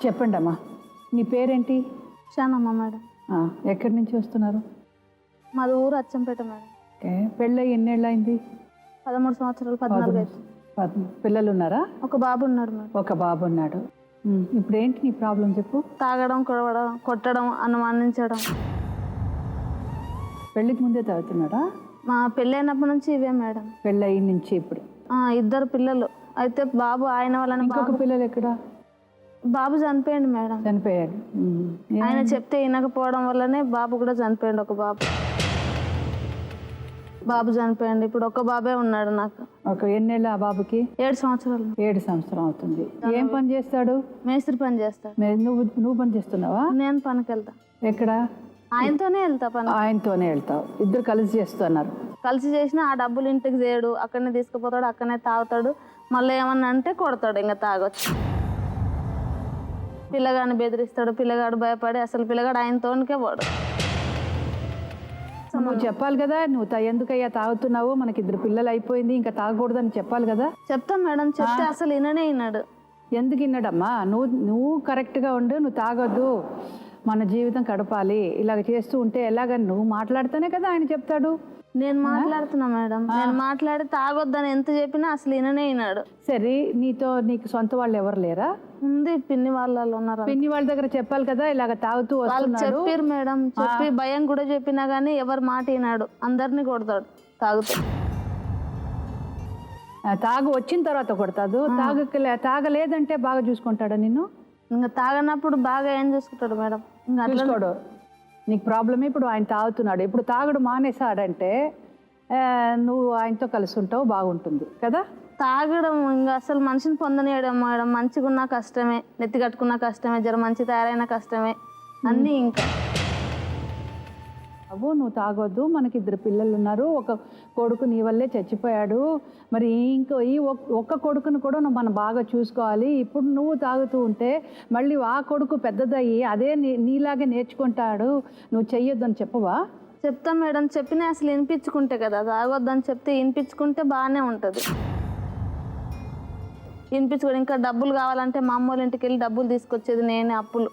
చెప్పండి అమ్మా, నీ పేరేంటి? షానమ్మ మేడం. ఎక్కడి నుంచి వస్తున్నారు? మాది ఊరు అచ్చంపేట మేడం. పెళ్ళి ఎన్నేళ్ళు అయింది? 13 సంవత్సరాలు, 14 అయితే. పిల్లలు ఉన్నారా? ఒక బాబు ఉన్నాడు మేడం. ఒక బాబు ఉన్నాడు. ఇప్పుడు ఏంటి నీ ప్రాబ్లం చెప్పు. తాగడం, కొట్టడం, అనుమానించడం. పెళ్ళికి ముందే తాగుతున్నాడా? మా పెళ్ళి అయినప్పటి నుంచి ఇవే మేడం. పెళ్ళి అయిన నుంచి ఇప్పుడు 2 పిల్లలు. అయితే బాబు ఆయన వలన ఇంకొక పిల్లలు ఎక్కడ? బాబు చనిపోయాడు మేడం. చనిపోయాడు. ఆయన చెప్తే వినకపోవడం వల్లనే బాబు కూడా చనిపోయాడు. ఒక బాబు చనిపోయాడు. ఇప్పుడు ఒక బాబే ఉన్నాడు నాకు. ఎన్నేళ్ళు ఆ బాబుకి? 7 సంవత్సరాలు. 7 సంవత్సరం అవుతుంది. ఏం పని చేస్తాడు? మేస్త్రి పని చేస్తాడు. నువ్వు పని చేస్తున్నావా? నేను పనికి వెళ్తా. ఎక్కడ? ఆయనతోనే వెళ్తా పని. ఆయనతోనే వెళ్తావు? ఇద్దరు కలిసి చేస్తున్నారు? కలిసి చేసినా ఆ డబ్బులు ఇంటికి చేయడు, అక్కడనే తీసుకుపోతాడు, అక్కడనే తాగుతాడు. మళ్ళీ ఏమన్నా అంటే కొడతాడు. ఇంకా తాగొచ్చు. పిల్లగాడిని బెదిరిస్తాడు. పిల్లగాడు భయపడి అసలు పిల్లగాడు ఆయనతోనికే పోడు. నువ్వు చెప్పాలి కదా, నువ్వు ఎందుకయ్యా తాగుతున్నావు, మనకి 2 పిల్లలు అయిపోయింది, ఇంకా తాగకూడదని చెప్పాలి కదా. చెప్తాం మేడం, చెప్తే అసలు వినడు. ఎందుకు విన్నాడమ్మా? నువ్వు కరెక్ట్గా ఉండు, నువ్వు తాగొద్దు, మన జీవితం గడపాలి, ఇలాగ చేస్తూ ఉంటే ఎలాగని నువ్వు మాట్లాడితేనే కదా ఆయన చెప్తాడు. నేను మాట్లాడుతున్నా మేడం. నేను మాట్లాడి తాగొద్దని ఎంత చెప్పినా అసలు వినడు. సరే, నీకు సొంత వాళ్ళు ఎవరు లేరా? ఉంది, పిన్ని వాళ్ళు ఉన్నారు. పిన్ని వాళ్ళ దగ్గర చెప్పాలి కదా, ఇలాగ తాగుతూ వస్తున్నాడు. చెప్పారు మేడం, చెప్పి భయం కూడా చెప్పినా గానీ ఎవరు మాట వినాడు. అందరినీ కొడతాడు తాగుతాడు. తాగు వచ్చిన తర్వాత కొడతాడు. తాగలేదంటే బాగా చూసుకుంటాడా నిన్ను? ఇంకా తాగనప్పుడు బాగా ఏం చూసుకుంటాడు మేడం. ఇంకా చూసుకోడు. నీకు ప్రాబ్లమే. ఇప్పుడు ఆయన తాగుతున్నాడు, ఇప్పుడు తాగుడు మానేసాడంటే నువ్వు ఆయనతో కలిసి ఉంటావు, బాగుంటుంది కదా. తాగడం ఇంకా అసలు మనిషిని పొందనేయడం మేడం. మంచిగా ఉన్నా కష్టమే, నెత్తి కట్టుకున్నా కష్టమే, జర మంచి తయారైనా కష్టమే, అన్నీ ఇంకా. నువ్వు తాగొద్దు, మనకి 2 పిల్లలు ఉన్నారు, ఒక కొడుకు నీ వల్లే చచ్చిపోయాడు, మరి ఈ ఒక్క కొడుకును కూడా మనం బాగా చూసుకోవాలి. ఇప్పుడు నువ్వు తాగుతూ ఉంటే మళ్ళీ ఆ కొడుకు పెద్దదయ్యి అదే నీలాగే నేర్చుకుంటాడు, నువ్వు చెయ్యొద్దని చెప్పవా? చెప్తాం మేడం. చెప్పినా అసలు వినిపించుకుంటే కదా. తాగొద్దని చెప్తే వినిపించుకుంటే బాగానే ఉంటుంది. వినిపించుకోండి. ఇంకా డబ్బులు కావాలంటే మా అమ్మోళ్ళ ఇంటికి వెళ్ళి డబ్బులు తీసుకొచ్చేది నేనే, అప్పులు.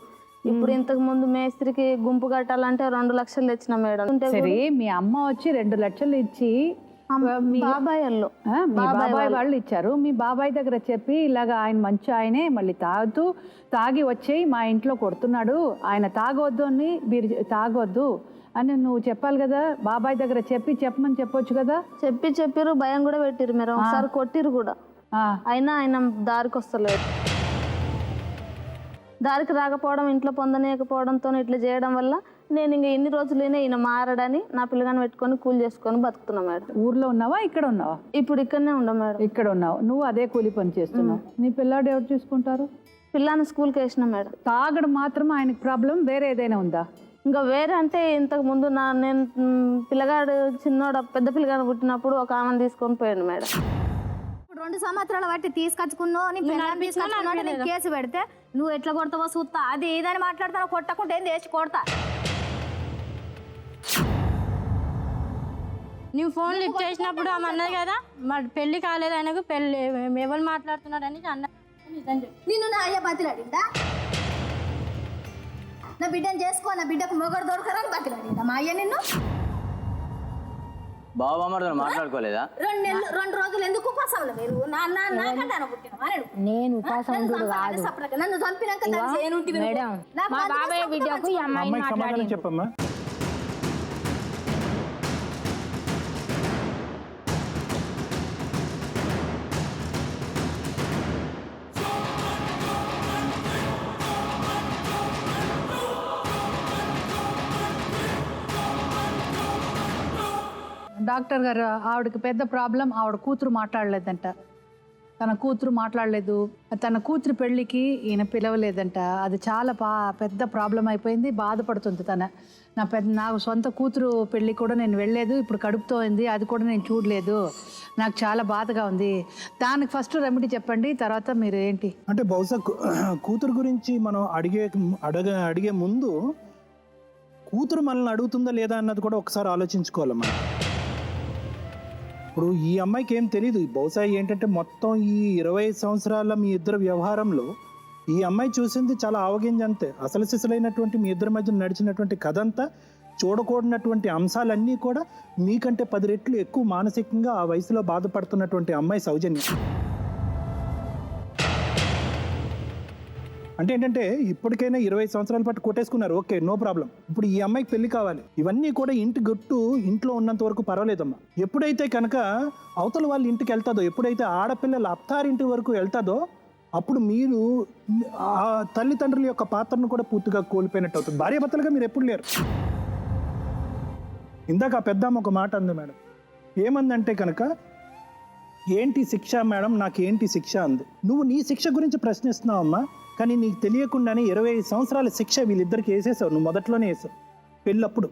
ఇప్పుడు ఇంతకు ముందు మేస్త్రికి గుంపు కట్టాలంటే 2 లక్షలు తెచ్చిన మేడం. సరే, మీ అమ్మ వచ్చి 2 లక్షలు ఇచ్చి బాబాయ్ వాళ్ళు ఇచ్చారు. మీ బాబాయ్ దగ్గర చెప్పి ఇలాగ ఆయన మంచి ఆయనే, మళ్ళీ తాగి వచ్చేయి మా ఇంట్లో కొడుతున్నాడు, ఆయన తాగొద్దు అని, మీరు తాగొద్దు అని నువ్వు చెప్పాలి కదా. బాబాయ్ దగ్గర చెప్పమని చెప్పొచ్చు కదా. చెప్పారు, భయం కూడా పెట్టిరు మీరు. ఒకసారి కొట్టిరు కూడా. అయినా ఆయన దారికి వస్తలేదు. దారికి రాకపోవడం, ఇంట్లో పొందనీయకపోవడంతో ఇట్లా చేయడం వల్ల నేను ఇంకా ఎన్ని రోజులైనా ఈయన మారడని నా పిల్లగాని పెట్టుకొని కూలి చేసుకొని బతుకుతున్నా మేడం. ఊర్లో ఉన్నావా, ఇక్కడ ఉన్నావా? ఇప్పుడు ఇక్కడనే ఉండ మేడం. ఇక్కడ ఉన్నావు. నువ్వు అదే కూలి పని చేస్తున్నావు. నీ పిల్లాడు ఎవరు చూసుకుంటారు? పిల్లాన్ని స్కూల్కి వేసిన మేడం. తాగడం మాత్రం ఆయనకి ప్రాబ్లం, వేరే ఏదైనా ఉందా? ఇంకా వేరే అంటే ఇంతకు ముందు నేను పిల్లగాడు చిన్నోడు, పెద్ద పిల్లగాడు పుట్టినప్పుడు ఒక ఆమెను తీసుకొని పోయాడు మేడం. 2 సంవత్సరాల బట్టి తీసుకొచ్చుకున్నావు, కేసు పెడితే నువ్వు ఎట్లా కొడతావో చూస్తా, అది ఏదని మాట్లాడతావు, కొట్టకుంటే ఏం చేసి కొడతా. నువ్వు ఫోన్ లిఫ్ట్ చేసినప్పుడు ఆమె అన్నది కదా, మరి పెళ్లి కాలేదు ఆయనకు, పెళ్లి ఎవరు మాట్లాడుతున్నారని అన్న. నిన్ను నా అయ్య బతిలాడిందా? నా బిడ్డను చేసుకో, నా బిడ్డకు మొగడు దొరకరని బతిలాడిందా మా అయ్య నిన్ను? బాబా అమ్మతో మాట్లాడుకోలేదా? 2 రోజులు ఎందుకు ఉపాసంలో మీరు? నాకంటే నేను ఉపాసం కాదు నన్ను చంపినాక మేడం, మా బాబాయ్ బిడ్డకు ఈ అమ్మాయిని మాట్లాడి చెప్పమ్మా. డాక్టర్ గారు, ఆవిడకి పెద్ద ప్రాబ్లం, ఆవిడ కూతురు మాట్లాడలేదంట. తన కూతురు మాట్లాడలేదు, తన కూతురు పెళ్ళికి ఈయన పిలవలేదంట. అది చాలా పెద్ద ప్రాబ్లం అయిపోయింది, బాధపడుతుంది తన. నాకు సొంత కూతురు పెళ్ళి కూడా నేను వెళ్ళలేదు, ఇప్పుడు కడుపుతో ఉంది, అది కూడా నేను చూడలేదు, నాకు చాలా బాధగా ఉంది. దానికి ఫస్ట్ రెమెడీ చెప్పండి, తర్వాత మీరు ఏంటి అంటే. బహుశా కూతురు గురించి మనం అడిగే ముందు కూతురు మనల్ని అడుగుతుందా లేదా అన్నది కూడా ఒకసారి ఆలోచించుకోవాలి మనం. ఇప్పుడు ఈ అమ్మాయికి ఏం తెలీదు. బహుశా ఏంటంటే మొత్తం ఈ 25 సంవత్సరాల మీ ఇద్దరు వ్యవహారంలో ఈ అమ్మాయి చూసింది చాలా ఆవగింజ అంతే. అసలు సిసలైనటువంటి మీ ఇద్దరి మధ్య నడిచినటువంటి కథ అంతా, చూడకూడనటువంటి అంశాలన్నీ కూడా మీకంటే 10 రెట్లు ఎక్కువ మానసికంగా ఆ వయసులో బాధపడుతున్నటువంటి అమ్మాయి సౌజన్య. అంటే ఏంటంటే ఇప్పటికైనా 20 సంవత్సరాల పాటు కొట్టేసుకున్నారు, ఓకే, నో ప్రాబ్లం. ఇప్పుడు ఈ అమ్మాయికి పెళ్లి కావాలి. ఇవన్నీ కూడా ఇంటి గుట్టు ఇంట్లో ఉన్నంత వరకు పర్వాలేదమ్మా. ఎప్పుడైతే కనుక అవతల వాళ్ళ ఇంటికి వెళ్తాదో, ఎప్పుడైతే ఆడపిల్లల అత్తారింటి వరకు వెళ్తాదో, అప్పుడు మీరు ఆ తల్లిదండ్రుల యొక్క పాత్రను కూడా పూర్తిగా కోల్పోయినట్టు అవుతుంది. భార్యాభర్తలుగా మీరు ఎప్పుడు లేరు. ఇందాక ఆ పెద్దమ్మ ఒక మాట అంది మేడం. ఏమందంటే కనుక, ఏంటి శిక్ష మేడం, నాకేంటి శిక్ష అంది. నువ్వు నీ శిక్ష గురించి ప్రశ్నిస్తున్నావమ్మా, కానీ నీకు తెలియకుండానే 25 సంవత్సరాల శిక్ష వీళ్ళిద్దరికి వేసేసావు. నువ్వు మొదట్లోనే వేసావు పెళ్ళప్పుడు.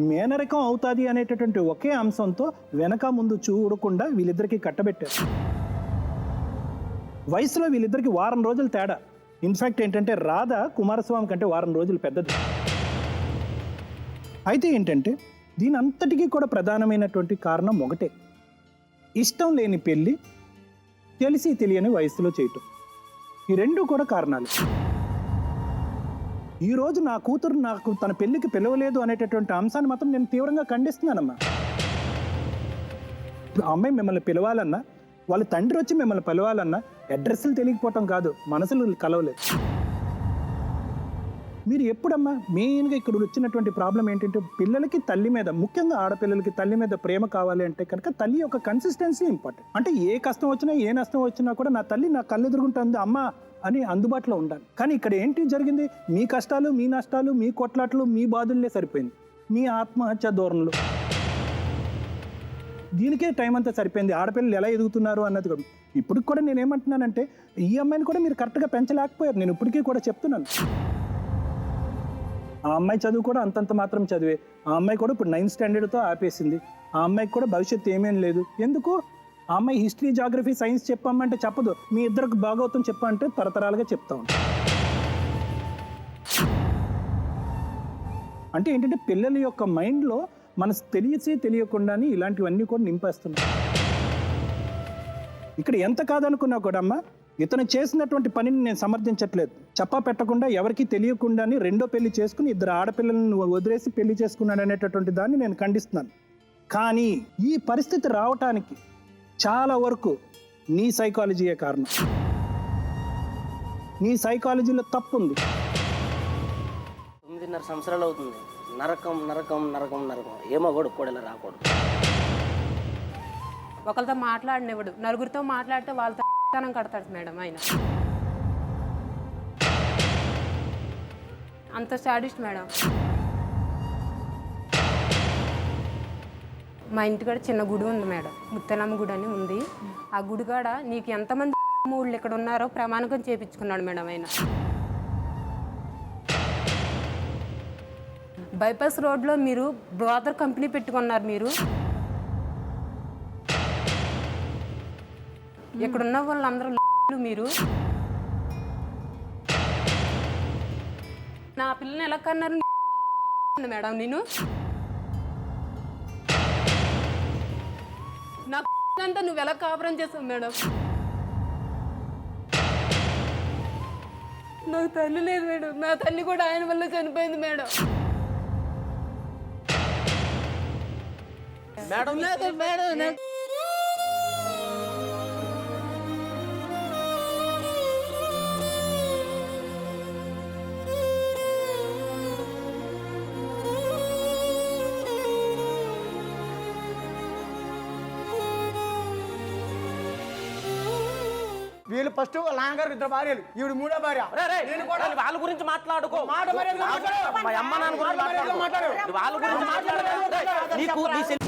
మేనరకం అవుతుంది అనేటటువంటి ఒకే అంశంతో వెనక ముందు చూడకుండా వీళ్ళిద్దరికీ కట్టబెట్టారు. వయసులో వీళ్ళిద్దరికి వారం రోజులు తేడా. ఇన్ఫ్యాక్ట్ ఏంటంటే రాధ కుమారస్వామి కంటే వారం రోజులు పెద్దది. అయితే ఏంటంటే దీని అంతటికీ కూడా ప్రధానమైనటువంటి కారణం ఒకటే, ఇష్టం లేని పెళ్ళి తెలిసి తెలియని వయసులో చేయటం. ఈ రెండు కూడా కారణాలు. ఈరోజు నా కూతురు నాకు తన పెళ్ళికి పిలవలేదు అనేటటువంటి అంశాన్ని మాత్రం నేను తీవ్రంగా ఖండిస్తున్నానమ్మా. ఆ అమ్మాయి మిమ్మల్ని పిలవాలన్నా, వాళ్ళ తండ్రి వచ్చి మిమ్మల్ని పిలవాలన్నా అడ్రస్లు తెలియకపోవటం కాదు, మనసులు కలవలేదు. మీరు ఎప్పుడమ్మా మెయిన్గా ఇక్కడ వచ్చినటువంటి ప్రాబ్లం ఏంటంటే, పిల్లలకి తల్లి మీద, ముఖ్యంగా ఆడపిల్లలకి తల్లి మీద ప్రేమ కావాలి అంటే కనుక తల్లి యొక్క కన్సిస్టెన్సీ ఇంపార్టెంట్. అంటే ఏ కష్టం వచ్చినా ఏ నష్టం వచ్చినా కూడా నా తల్లి నా కళ్ళు ఎదురుగుంటుంది అమ్మ అని అందుబాటులో ఉండాలి. కానీ ఇక్కడ ఏంటి జరిగింది, మీ కష్టాలు, మీ నష్టాలు, మీ కొట్లాట్లు, మీ బాధుల్లే సరిపోయింది. మీ ఆత్మహత్య ధోరణులు, దీనికే టైం అంతా సరిపోయింది. ఆడపిల్లలు ఎలా ఎదుగుతున్నారు అన్నది కూడా. ఇప్పుడు కూడా నేనేమంటున్నానంటే, ఈ అమ్మాయిని కూడా మీరు కరెక్ట్గా పెంచలేకపోయారు. నేను ఇప్పటికీ కూడా చెప్తున్నాను. ఆ అమ్మాయి చదువు కూడా అంతంత మాత్రం చదివే. ఆ అమ్మాయి కూడా ఇప్పుడు 9th స్టాండర్డ్తో ఆపేసింది. ఆ అమ్మాయికి కూడా భవిష్యత్తు ఏమేం లేదు. ఎందుకు? ఆ అమ్మాయి హిస్టరీ, జాగ్రఫీ, సైన్స్ చెప్పమంటే చెప్పదు. మీ ఇద్దరికి భాగవతం చెప్పమంటే తరతరాలుగా చెప్తా ఉంటాం. అంటే ఏంటంటే పిల్లల యొక్క మైండ్లో మనకు తెలియకుండానే ఇలాంటివన్నీ కూడా నింపేస్తున్నాం. ఇక్కడ ఎంత కాదనుకున్నా కూడా అమ్మ, ఇతను చేసినటువంటి పనిని నేను సమర్థించట్లేదు. చెప్పా పెట్టకుండా ఎవరికి తెలియకుండానే రెండో పెళ్లి చేసుకుని 2 ఆడపిల్లలను వదిలేసి పెళ్లి చేసుకున్నాడు అనేటటువంటి దాన్ని నేను ఖండిస్తున్నాను. కానీ ఈ పరిస్థితి రావటానికి చాలా వరకు నీ సైకాలజీయే కారణం. నీ సైకాలజీలో తప్పు ఉంది. 9.5 సంవత్సరాలు అవుతుంది. నరకం నరకం నరకం నరకం. ఏమో కూడా రాకూడదు. ఒకరితో మాట్లాడినవాడు, నలుగురితో మాట్లాడితే వాళ్ళతో తనం కడతాడు మేడం. ఆయన అంత సాడిస్ట్ మేడం. మా ఇంటికాడ చిన్న గుడి ఉంది మేడం, ముత్తలమ్మ గుడి అని ఉంది. ఆ గుడి కాడ నీకు ఎంతమంది మూళ్ళు ఇక్కడ ఉన్నారో ప్రమాణకం చేయించుకున్నాడు మేడం. ఆయన బైపాస్ రోడ్లో మీరు బ్రోదర్ కంపెనీ పెట్టుకున్నారు. మీరు ఇక్కడున్న వాళ్ళందరూ మీరు నా పిల్లని ఎలా కన్నారు మేడం? నేను నా అంతా నువ్వు ఎలా కాపురం చేసావు మేడం? నాకు తల్లి లేదు మేడం. నా తల్లి కూడా ఆయన వల్ల చనిపోయింది మేడం. మేడం వీళ్ళు ఫస్ట్ వాళ్ళ నాన్నగారు 2 భార్యలు, ఈవిడ 3వ భార్య. వాళ్ళ గురించి మాట్లాడుకో. మా అమ్మ నాన్న గురించి మాట్లాడు. వాళ్ళ గురించి మాట్లాడు.